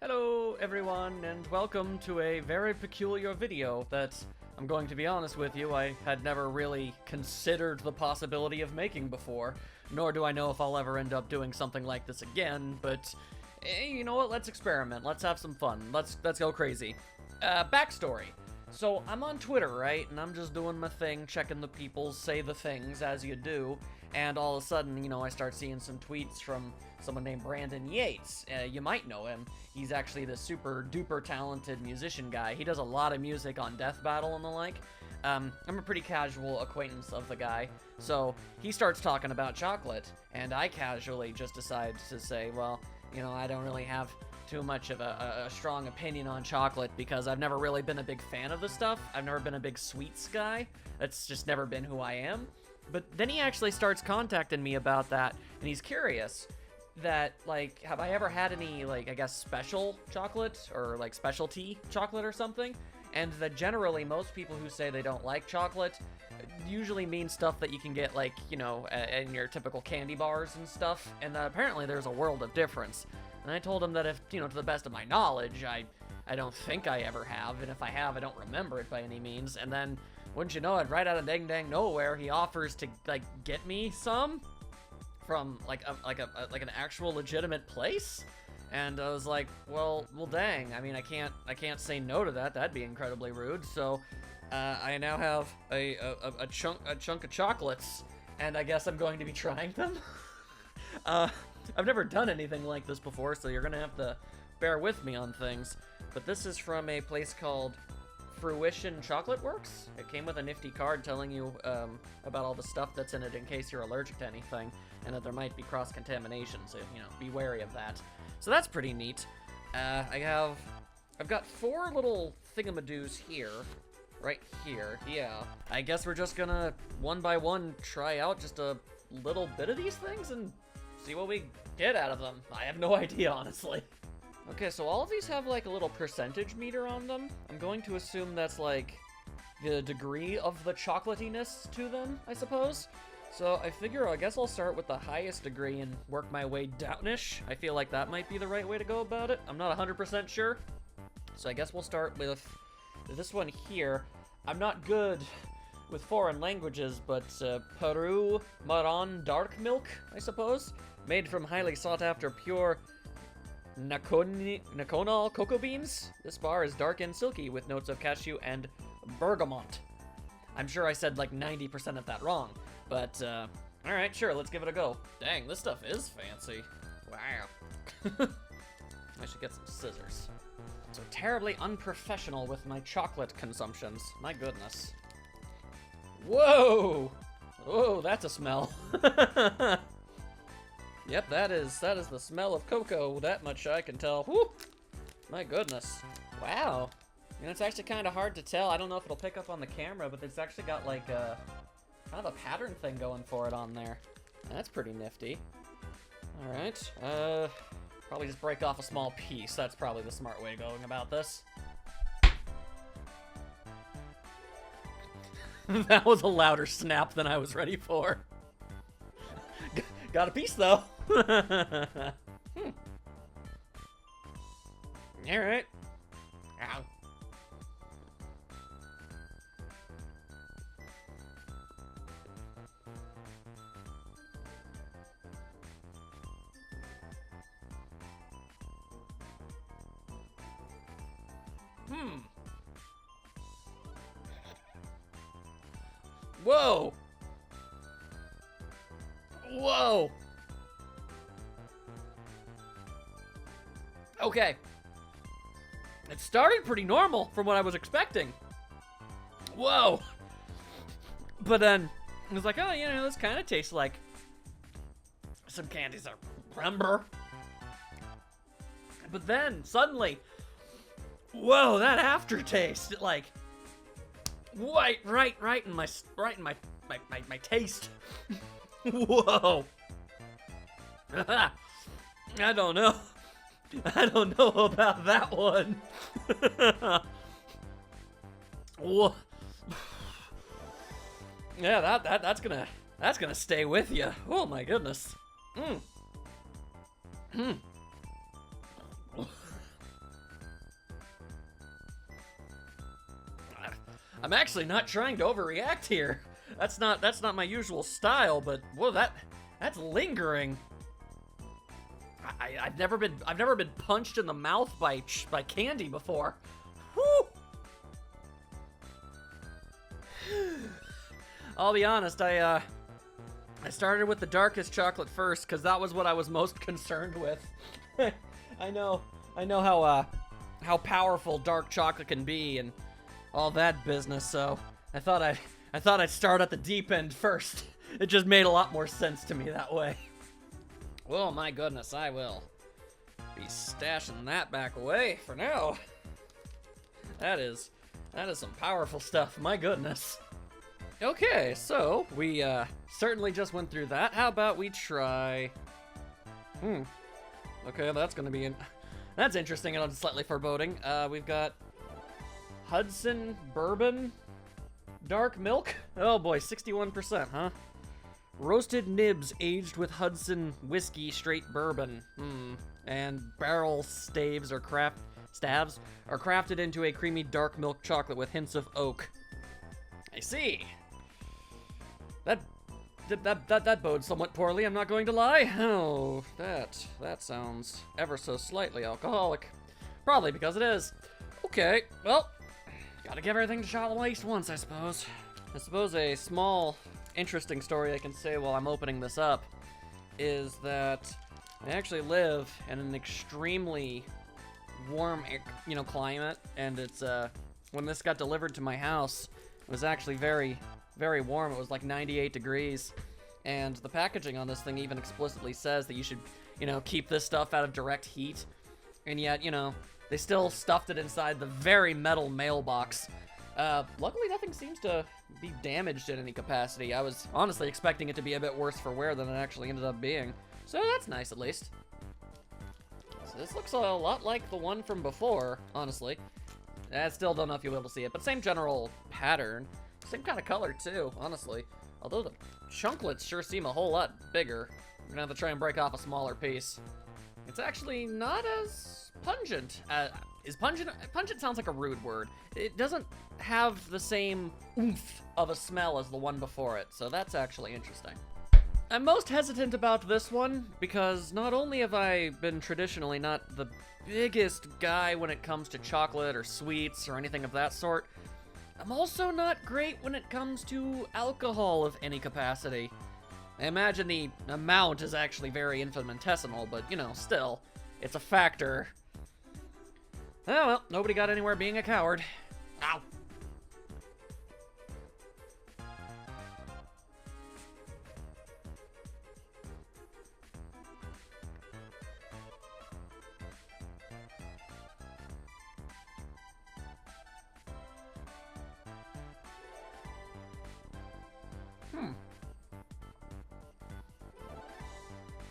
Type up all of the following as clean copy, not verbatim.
Hello everyone, and welcome to a very peculiar video that, I'm going to be honest with you, I had never really considered the possibility of making before, nor do I know if I'll ever end up doing something like this again, but you know what, let's experiment, let's have some fun, let's go crazy. Backstory. So, I'm on Twitter, right, and I'm just doing my thing, checking the people say the things, as you do, and all of a sudden, you know, I start seeing some tweets from someone named Brandon Yates. You might know him. He's actually the super duper talented musician guy. He does a lot of music on Death Battle and the like. I'm a pretty casual acquaintance of the guy, so he starts talking about chocolate, and I casually just decide to say, well, you know, I don't really have too much of a strong opinion on chocolate because I've never really been a big fan of the stuff. I've never been a big sweets guy. That's just never been who I am. But then he actually starts contacting me about that, and he's curious that, like, have I ever had any, like, I guess special chocolate or, like, specialty chocolate or something? And that generally most people who say they don't like chocolate usually mean stuff that you can get, like, you know, in your typical candy bars and stuff, and apparently there's a world of difference. And I told him that if, you know, to the best of my knowledge, I don't think I ever have, and if I have, I don't remember it by any means. And then, wouldn't you know it, right out of dang nowhere, he offers to, like, get me some from, like an actual legitimate place? And I was like, well, dang, I mean, I can't say no to that, that'd be incredibly rude, so, I now have a chunk of chocolates, and I guess I'm going to be trying them. I've never done anything like this before, so you're gonna have to bear with me on things. But this is from a place called Fruition Chocolate Works. It came with a nifty card telling you about all the stuff that's in it in case you're allergic to anything, and that there might be cross-contamination, so, you know, be wary of that. So that's pretty neat. I've got 4 little thingamadoos here. Right here, yeah. I guess we're just gonna, one by one, try out just a little bit of these things and see what we get out of them. I have no idea, honestly. Okay, so all of these have, like, a little percentage meter on them. I'm going to assume that's, like, the degree of the chocolatiness to them, I suppose. So I figure, I guess I'll start with the highest degree and work my way downish. I feel like that might be the right way to go about it. I'm not 100% sure. So I guess we'll start with this one here. I'm not good with foreign languages, but Peru Marron Dark Milk, I suppose? Made from highly sought-after pure Naconal cocoa beans. This bar is dark and silky with notes of cashew and bergamot. I'm sure I said like 90% of that wrong, but alright, sure, let's give it a go. Dang, this stuff is fancy. Wow. I should get some scissors. So terribly unprofessional with my chocolate consumptions. My goodness. Whoa! Whoa, that's a smell. Yep, that is the smell of cocoa. That much I can tell. Whoop! My goodness. Wow. You know, it's actually kind of hard to tell. I don't know if it'll pick up on the camera, but it's actually got like a kind of a pattern thing going for it on there. That's pretty nifty. All right. Probably just break off a small piece. That's probably the smart way of going about this. That was a louder snap than I was ready for. Got a piece, though. Alright. Ow. Whoa! Whoa! Okay. It started pretty normal from what I was expecting. Whoa! But then, it was like, oh, you know, this kind of tastes like some candies I remember. But then, suddenly, whoa, that aftertaste, like, right in my taste. Whoa. I don't know. I don't know about that one. Whoa. Yeah, that's gonna stay with you. Oh my goodness. I'm actually not trying to overreact here. That's not my usual style, but whoa, that's lingering. I've never been punched in the mouth by candy before. Whew. I'll be honest, I started with the darkest chocolate first because that was what I was most concerned with. I know how powerful dark chocolate can be and all that business, so I thought I'd start at the deep end first. It just made a lot more sense to me that way. Oh my goodness, I will be stashing that back away for now. That is some powerful stuff, my goodness. Okay, so we certainly just went through that. How about we try... Okay, that's interesting and slightly foreboding. We've got Hudson Bourbon Dark Milk. Oh boy, 61%, huh? Roasted nibs aged with Hudson whiskey straight bourbon. And barrel stabs are crafted into a creamy dark milk chocolate with hints of oak. I see. That bodes somewhat poorly, I'm not going to lie. Oh, that sounds ever so slightly alcoholic. Probably because it is. Okay, well, gotta give everything to shot at least once, I suppose. I suppose a small, interesting story I can say while I'm opening this up is that I actually live in an extremely warm, climate, and it's, when this got delivered to my house, it was actually very, very warm. It was like 98 degrees, and the packaging on this thing even explicitly says that you should, keep this stuff out of direct heat, and yet, they still stuffed it inside the very metal mailbox. Luckily, nothing seems to be damaged in any capacity. I was honestly expecting it to be a bit worse for wear than it actually ended up being, so that's nice at least. So this looks a lot like the one from before, honestly. I still don't know if you'll be able to see it, but same general pattern. Same kind of color, too, honestly. Although the chunklets sure seem a whole lot bigger. I'm gonna have to try and break off a smaller piece. It's actually not as pungent. Pungent sounds like a rude word. It doesn't have the same oomph of a smell as the one before it, so that's actually interesting. I'm most hesitant about this one because not only have I been traditionally not the biggest guy when it comes to chocolate or sweets or anything of that sort, I'm also not great when it comes to alcohol of any capacity. I imagine the amount is actually very infinitesimal, but, still, it's a factor. Oh, well, nobody got anywhere being a coward. Ow.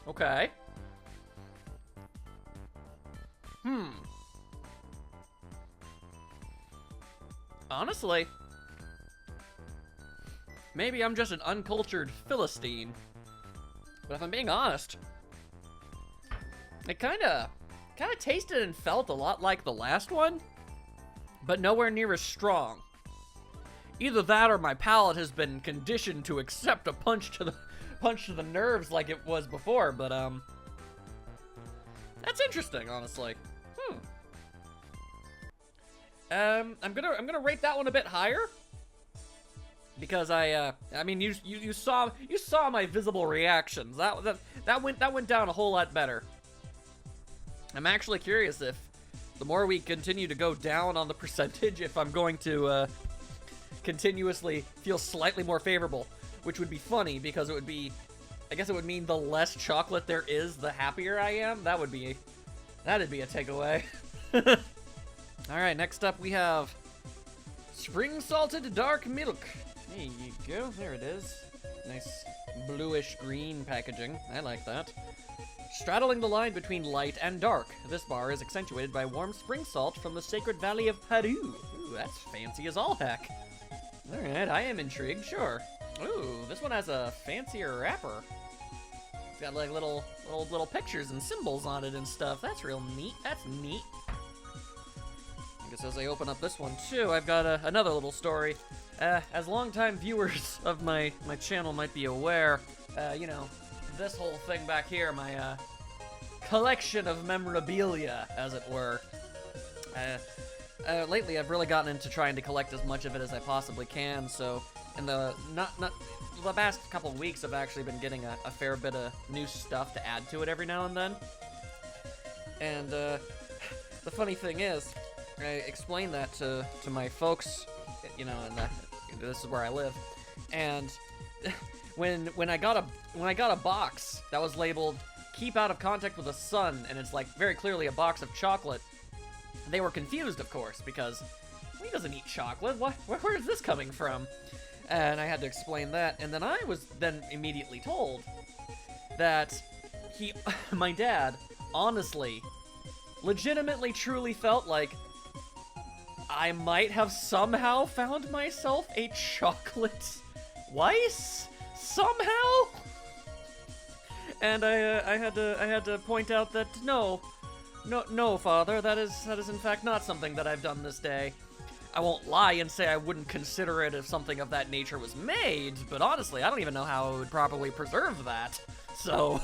Okay. Honestly, maybe I'm just an uncultured Philistine, but if I'm being honest, it kinda tasted and felt a lot like the last one, but nowhere near as strong. Either that or my palate has been conditioned to accept a punch to the nerves like it was before, but that's interesting, honestly. I'm gonna rate that one a bit higher because I mean you saw my visible reactions. That went down a whole lot better. I'm actually curious if the more we continue to go down on the percentage, if I'm going to continuously feel slightly more favorable, which would be funny because I guess it would mean the less chocolate there is, the happier I am. That'd be a takeaway. All right, next up we have spring salted dark milk. There you go, there it is. Nice bluish green packaging. I like that. Straddling the line between light and dark, this bar is accentuated by warm spring salt from the Sacred Valley of Peru. Ooh, that's fancy as all heck. All right, I am intrigued, sure. Ooh, this one has a fancier wrapper. It's got like little pictures and symbols on it and stuff. That's real neat. That's neat. I guess as I open up this one too, I've got another little story. As longtime viewers of my channel might be aware, you know, this whole thing back here, my collection of memorabilia, as it were. Lately I've really gotten into trying to collect as much of it as I possibly can, so in the past couple of weeks I've actually been getting a fair bit of new stuff to add to it every now and then. And the funny thing is, I explained that to my folks, you know, and this is where I live, and when I got a box that was labeled "Keep out of contact with the sun," and it's like very clearly a box of chocolate, they were confused, of course, because he doesn't eat chocolate. Where is this coming from? And I had to explain that, and then I was then immediately told that my dad, honestly, legitimately, truly felt like I might have somehow found myself a chocolate Weiss somehow. And I had to point out that no, Father, that is in fact not something that I've done this day. I won't lie and say I wouldn't consider it if something of that nature was made, but honestly, I don't even know how I would properly preserve that. So,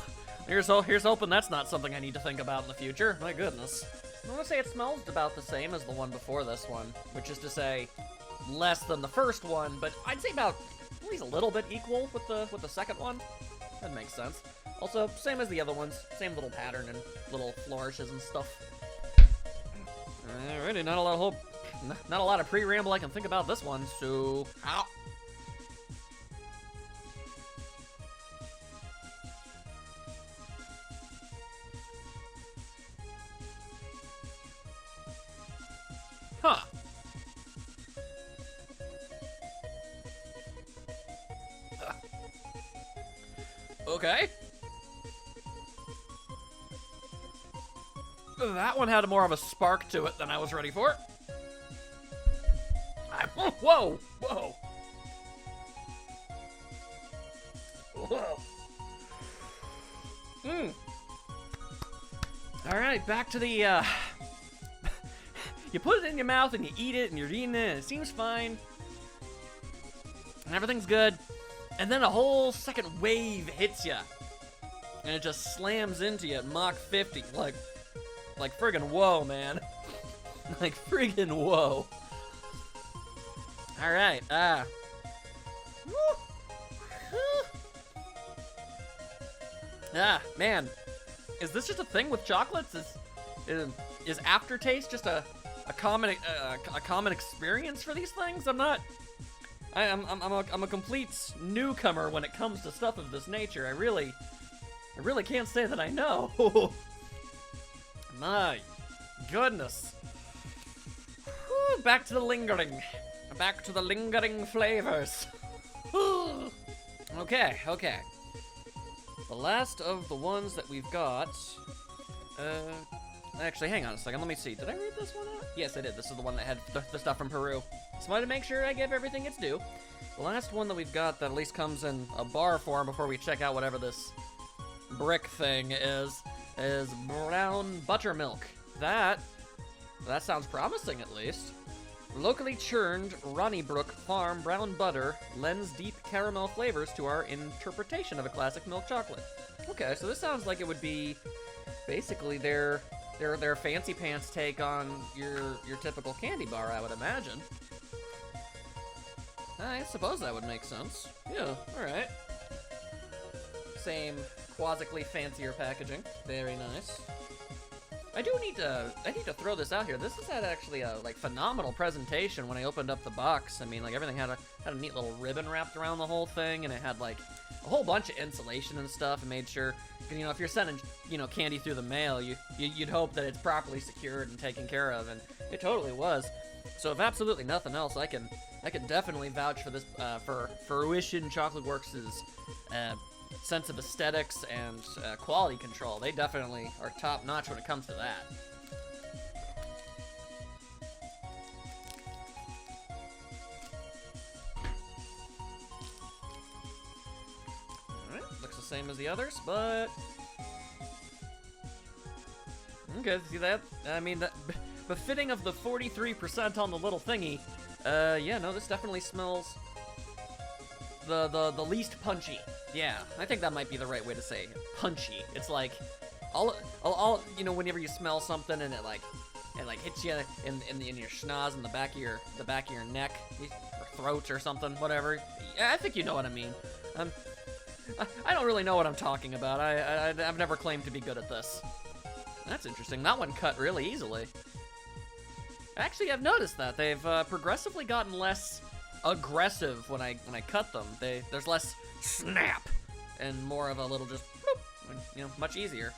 here's hoping that's not something I need to think about in the future. My goodness. I want to say it smells about the same as the one before this one, which is to say, less than the first one, but I'd say about at least a little bit equal with the second one. That makes sense. Also, same as the other ones, same little pattern and little flourishes and stuff. Alrighty, not a lot of pre-ramble I can think about this one, so... Ow! Huh. Okay. That one had more of a spark to it than I was ready for. Whoa! Whoa! Whoa! Alright, back to the, you put it in your mouth and you eat it and you're eating it and it seems fine. And everything's good. And then a whole second wave hits you. And it just slams into you at Mach 50. Like friggin' whoa, man. Like friggin' whoa. Alright, man. Is this just a thing with chocolates? Is aftertaste just a common experience for these things? I'm a complete newcomer when it comes to stuff of this nature. I really can't say that I know. My goodness. Whew, back to the lingering flavors. Okay. The last of the ones that we've got, actually, hang on a second, let me see. Did I read this one out? Yes, I did. This is the one that had the stuff from Peru. Just wanted to make sure I give everything its due. The last one that we've got that at least comes in a bar form before we check out whatever this brick thing is brown buttermilk. That sounds promising, at least. Locally churned Ronnybrook Farm brown butter lends deep caramel flavors to our interpretation of a classic milk chocolate. Okay, so this sounds like it would be basically their fancy pants take on your typical candy bar, I would imagine. I suppose that would make sense. Yeah, alright. Same quasically fancier packaging. Very nice. I need to throw this out here. This has had actually a phenomenal presentation when I opened up the box. I mean, everything had a neat little ribbon wrapped around the whole thing, and it had a whole bunch of insulation and stuff, and made sure, you know, if you're sending, you know, candy through the mail, you'd hope that it's properly secured and taken care of, and it totally was. So if absolutely nothing else, I can definitely vouch for this for Fruition Chocolate Works' sense of aesthetics and quality control. They definitely are top notch when it comes to that. Alright, looks the same as the others, but... Okay, see that? I mean, befitting of the 43% on the little thingy. Yeah, no, this definitely smells the least punchy. Yeah, I think that might be the right way to say it. Punchy. It's like, all you know, whenever you smell something and it hits you in your schnoz in the back of your neck, or throat or something, whatever. Yeah, I think you know what I mean. I don't really know what I'm talking about. I've never claimed to be good at this. That's interesting. That one cut really easily. Actually, I've noticed that they've progressively gotten less aggressive when I cut them. There's less snap and more of a little just bloop, you know, much easier.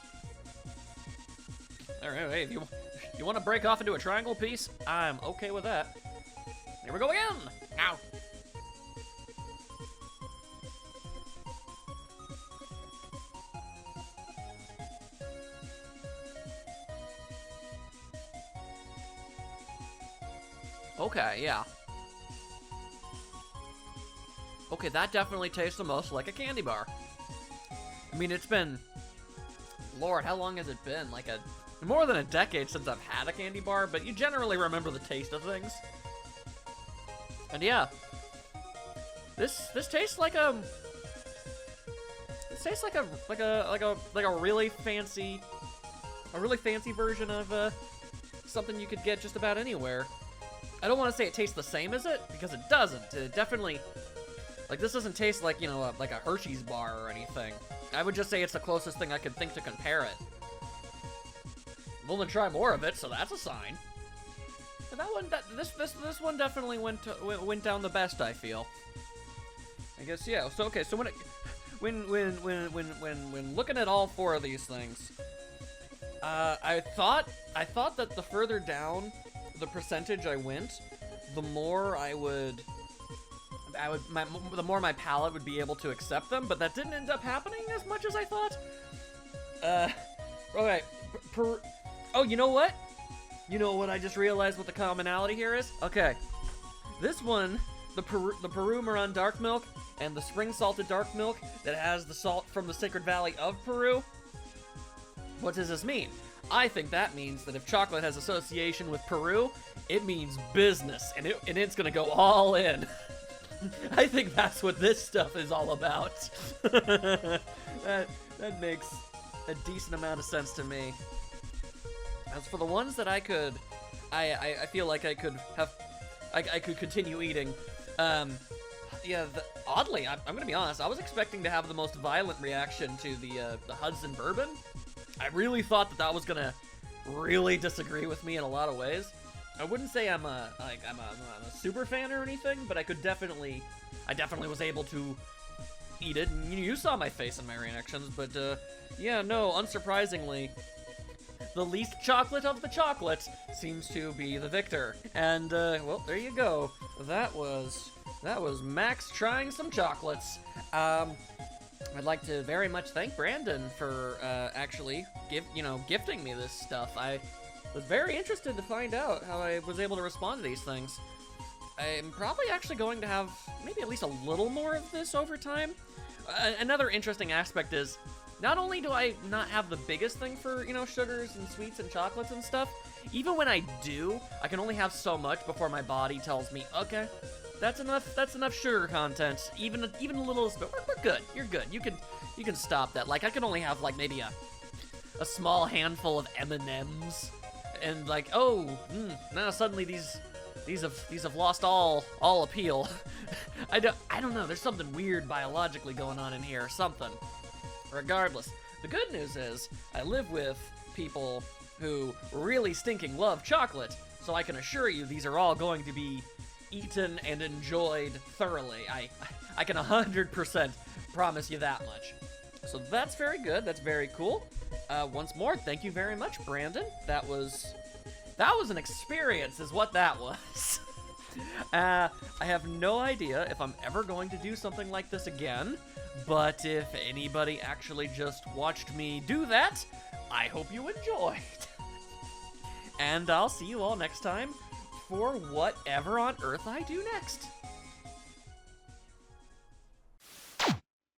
All right, hey, if you want to break off into a triangle piece, I'm okay with that. Here we go again. Ow. Okay, yeah. Okay, that definitely tastes the most like a candy bar. I mean, it's been... Lord, how long has it been? Like more than a decade since I've had a candy bar, but you generally remember the taste of things. And yeah. This tastes like a... This tastes like a really fancy... A really fancy version of, something you could get just about anywhere. I don't want to say it tastes the same as it, because it doesn't. It definitely, like, this doesn't taste like, you know, like a Hershey's bar or anything. I would just say it's the closest thing I could think to compare it. I'm willing to try more of it, so that's a sign. And that one, this one definitely went down the best, I feel. I guess, yeah. So okay, so when looking at all four of these things, I thought that the further down the percentage I went, the more the more my palate would be able to accept them, but that didn't end up happening as much as I thought. Okay, oh, you know what? You know what I just realized what the commonality here is? Okay, this one, the Peru Maran Dark Milk and the Spring Salted Dark Milk that has the salt from the Sacred Valley of Peru, what does this mean? I think that means that if chocolate has association with Peru, it means business, and it's gonna go all in. I think that's what this stuff is all about. that makes a decent amount of sense to me. As for the ones that I feel like I could continue eating. Yeah, oddly, I'm gonna be honest. I was expecting to have the most violent reaction to the Hudson Bourbon. I really thought that was gonna really disagree with me in a lot of ways. I wouldn't say I'm a super fan or anything, but I definitely was able to eat it. And you saw my face in my reactions, but yeah, no, unsurprisingly, the least chocolate of the chocolates seems to be the victor. And well, there you go. That was Max trying some chocolates. I'd like to very much thank Brandon for actually gifting me this stuff. I was very interested to find out how I was able to respond to these things. I'm probably actually going to have maybe at least a little more of this over time. Another interesting aspect is, not only do I not have the biggest thing for, you know, sugars and sweets and chocolates and stuff, even when I do, I can only have so much before my body tells me, okay, that's enough sugar content. Even a little bit. We're good. You're good. You can stop that. Like, I can only have like maybe a small handful of M&Ms, and like, oh, now suddenly these have lost all appeal. I don't know. There's something weird biologically going on in here or something. Regardless, the good news is I live with people who really stinking love chocolate, so I can assure you these are all going to be eaten and enjoyed thoroughly. I can 100% promise you that much. So that's very good. That's very cool. Once more, thank you very much, Brandon. That was an experience, is what that was. I have no idea if I'm ever going to do something like this again, but if anybody actually just watched me do that, I hope you enjoyed. And I'll see you all next time for whatever on earth I do next.